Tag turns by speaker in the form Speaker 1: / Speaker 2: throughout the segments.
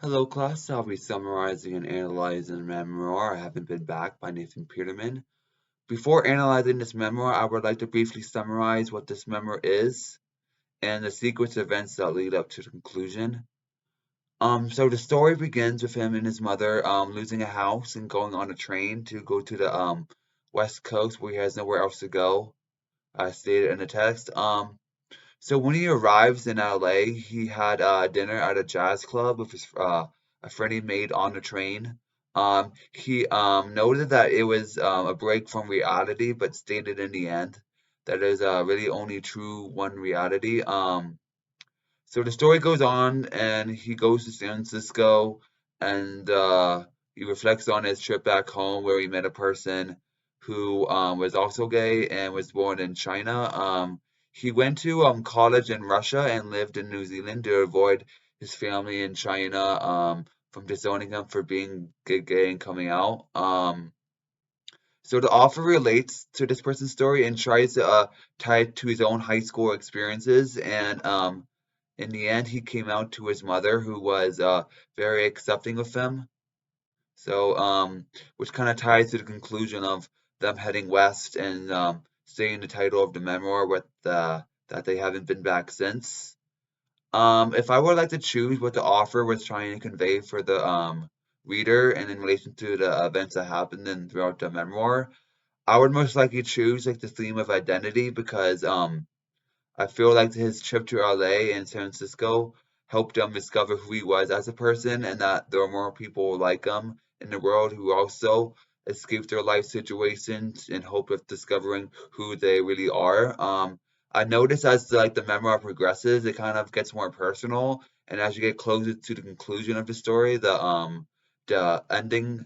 Speaker 1: Hello class, I'll be summarizing and analyzing Memoir. I haven't been back by Nathan Peterman. Before analyzing this memoir, I would like to briefly summarize what this memoir is and the sequence of events that lead up to the conclusion. So the story begins with him and his mother losing a house and going on a train to go to the West Coast where he has nowhere else to go. I stated in the text. So when he arrives in LA, he had dinner at a jazz club with his a friend he made on the train. He noted that it was a break from reality, but stated in the end that there's really only true one reality. So the story goes on, and he goes to San Francisco, and he reflects on his trip back home where he met a person who was also gay and was born in China. He went to college in Russia and lived in New Zealand to avoid his family in China from disowning him for being gay and coming out. So the author relates to this person's story and tries to tie it to his own high school experiences. And in the end, he came out to his mother, who was very accepting of him. So, which kind of ties to the conclusion of them heading west and saying the title of the memoir with that they haven't been back since. If I would like to choose what the author was trying to convey for the reader and in relation to the events that happened in throughout the memoir, I would most likely choose like the theme of identity because I feel like his trip to LA and San Francisco helped him discover who he was as a person and that there are more people like him in the world who also escape their life situations in hope of discovering who they really are. I notice as the memoir progresses, it kind of gets more personal, and as you get closer to the conclusion of the story, the ending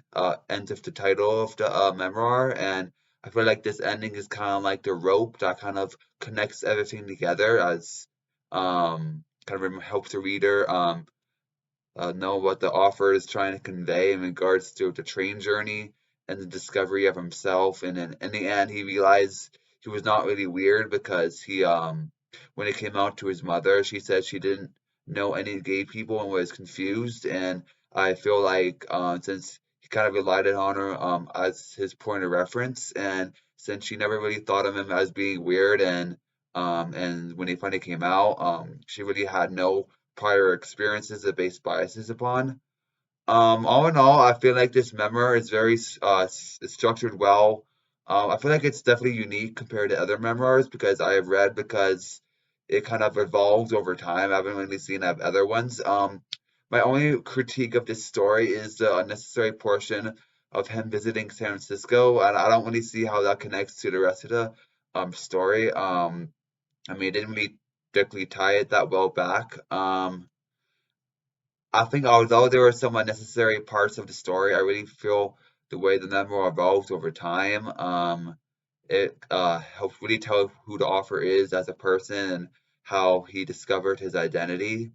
Speaker 1: ends with the title of the memoir, and I feel like this ending is kind of like the rope that kind of connects everything together as kind of helps the reader know what the author is trying to convey in regards to the train journey and the discovery of himself. And then in the end, he realized he was not really weird because he when it came out to his mother, she said she didn't know any gay people and was confused. And I feel like since he kind of relied on her as his point of reference, and since she never really thought of him as being weird, and when he finally came out, she really had no prior experiences to base biases upon. All in all, I feel like this memoir is very it's structured well. I feel like it's definitely unique compared to other memoirs because I have read because it kind of evolves over time. I haven't really seen other ones. My only critique of this story is the unnecessary portion of him visiting San Francisco, and I don't really see how that connects to the rest of the story. I mean, it didn't really directly tie it that well back. I think although there were some unnecessary parts of the story, I really feel the way the memoir evolves over time. It helps really tell who the author is as a person and how he discovered his identity.